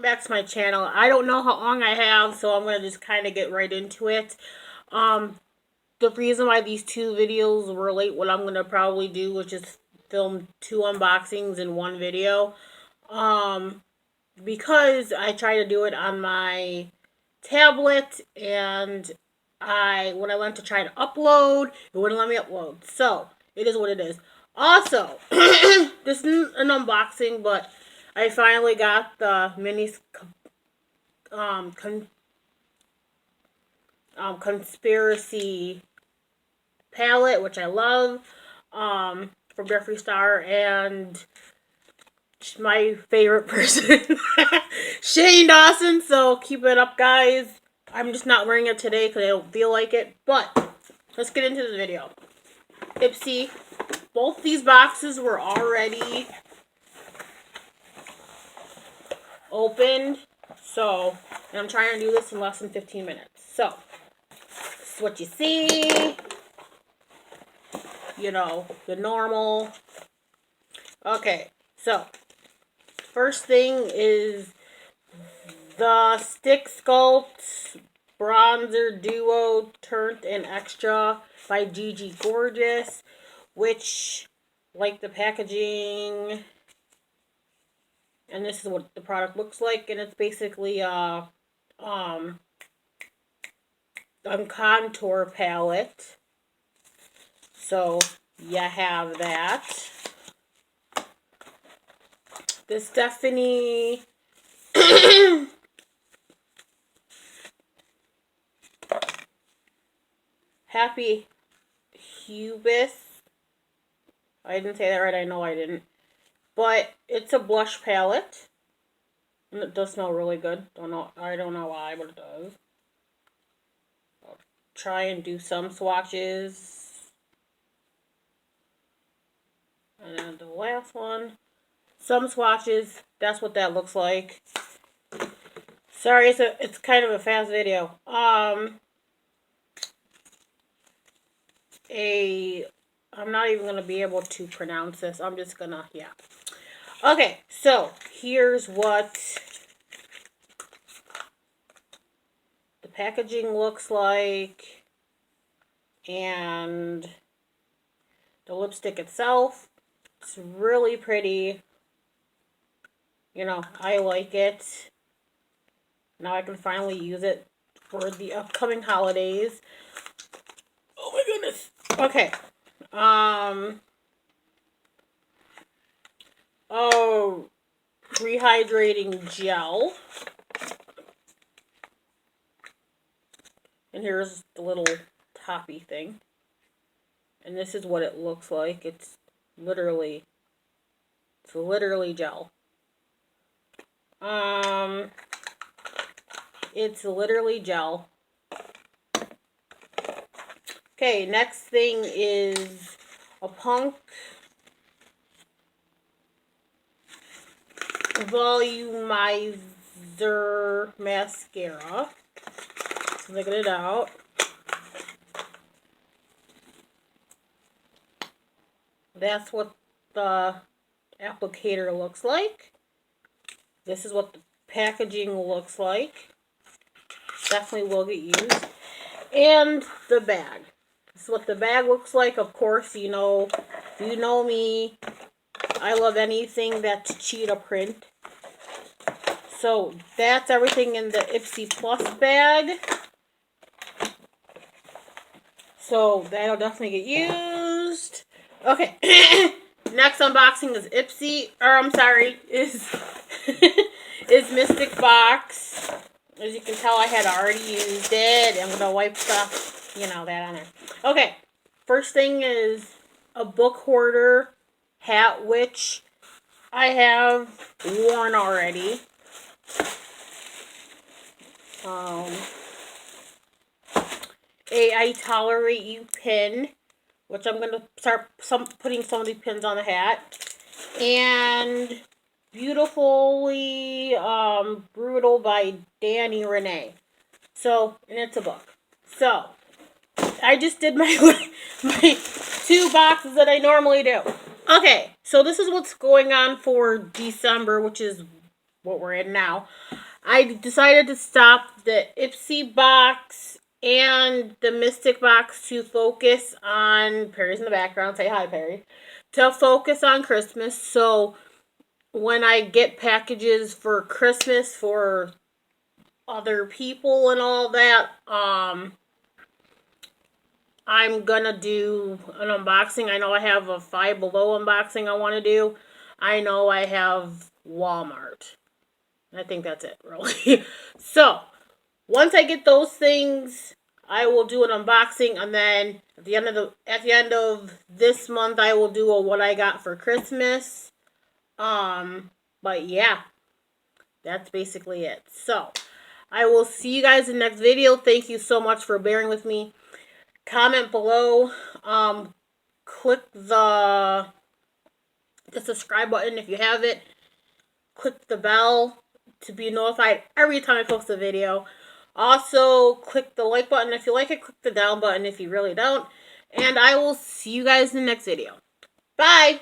Back to my channel. I don't know how long I have, so I'm gonna just kind of get right into it. Um, the reason why these two videos were late, what I'm gonna probably do is just film two unboxings in one video. Um, because I try to do it on my tablet, and when I went to try to upload, it wouldn't let me upload. So it is what it is. Also, this is an unboxing, but I finally got the mini um, con- conspiracy palette, which I love, from Jeffree Star, and my favorite person, Shane Dawson. So keep it up, guys. I'm just not wearing it today because I don't feel like it. But let's get into the video. Ipsy. Both these boxes were already opened. So, and I'm trying to do this in less than 15 minutes. So, this is what you see. You know, the normal. Okay, so, first thing is the Stick Sculpt Bronzer Duo Turnt and Extra by Gigi Gorgeous, which, like the packaging, and this is what the product looks like, and it's basically a contour palette. So you have that. The Stephanie Happy Hubis. I didn't say that right. I know I didn't. But it's a blush palette. And it does smell really good. I don't know why, but it does. I'll try and do some swatches. And then the last one. Some swatches. That's what that looks like. Sorry, it's kind of a fast video. I'm not even going to be able to pronounce this. I'm just going to, yeah. Okay, so here's what the packaging looks like, and the lipstick itself. It's really pretty. You know, I like it. Now I can finally use it for the upcoming holidays. Oh my goodness. Okay. Oh, rehydrating gel. And here's the little toppy thing. And this is what it looks like. It's literally gel. It's literally gel. Okay, next thing is a Punk Volumizer mascara. Look it out. That's what the applicator looks like. This is what the packaging looks like. Definitely will get used. And the bag. This is what the bag looks like. Of course, you know me. I love anything that's cheetah print. So that's everything in the Ipsy Plus bag. So that'll definitely get used. Okay. Next unboxing is Ipsy. Or I'm sorry, is Mystic Box. As you can tell, I had already used it. I'm gonna wipe stuff, that on there. Okay. First thing is a book hoarder hat, which I have worn already. A I Tolerate You pin, which I'm going to start putting some of these pins on the hat. And Beautifully Brutal by Danny Renee. So, and it's a book. So, I just did my two boxes that I normally do. Okay, so this is what's going on for December, which is what we're in now. I decided to stop the Ipsy box and the Mystic box to focus on, Perry's in the background, say hi, Perry, to focus on Christmas. So when I get packages for Christmas for other people and all that, I'm gonna do an unboxing. I know I have a Five Below unboxing I want to do. I know I have Walmart. I think that's it, really. So, once I get those things, I will do an unboxing, and then at the end of this month, I will do a what I got for Christmas. But yeah, that's basically it. So, I will see you guys in the next video. Thank you so much for bearing with me. Comment below. Click the subscribe button if you have it. Click the bell to be notified every time I post a video. Also, click the like button if you like it. Click the down button if you really don't. And I will see you guys in the next video. Bye!